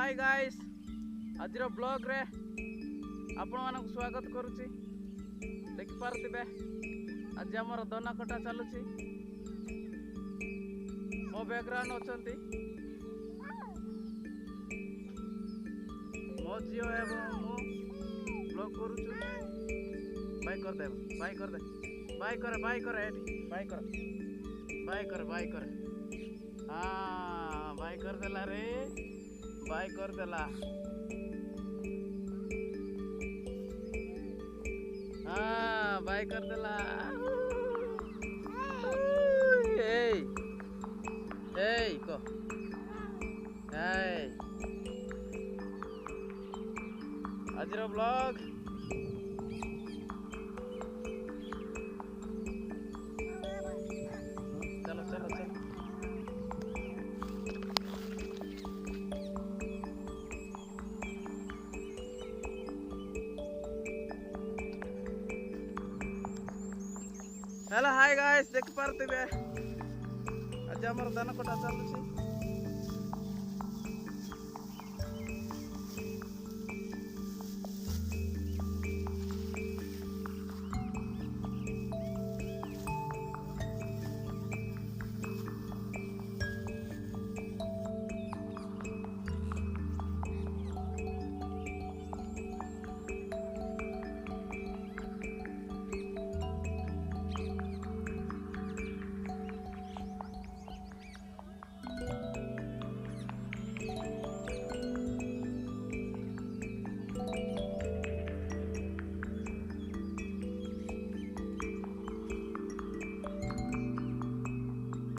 hi guys आज blog रे आपण मानक स्वागत करुच्ची देखि पारथिबे आज हमर दना कटा चलुची मो बैकग्राउंड अछंती मो जियो एवं मो ब्लॉग करूछु बाय कर दे बाय कर दे बाय कर एटी बाय कर हाँ बाय कर देला रे बाय कर देला हाँ बाय कर देला ए को आज ब्लॉग चलो चलो चलो हेलो हाय गाइस देख पारथिबे आज हमर दाना कटा चलुची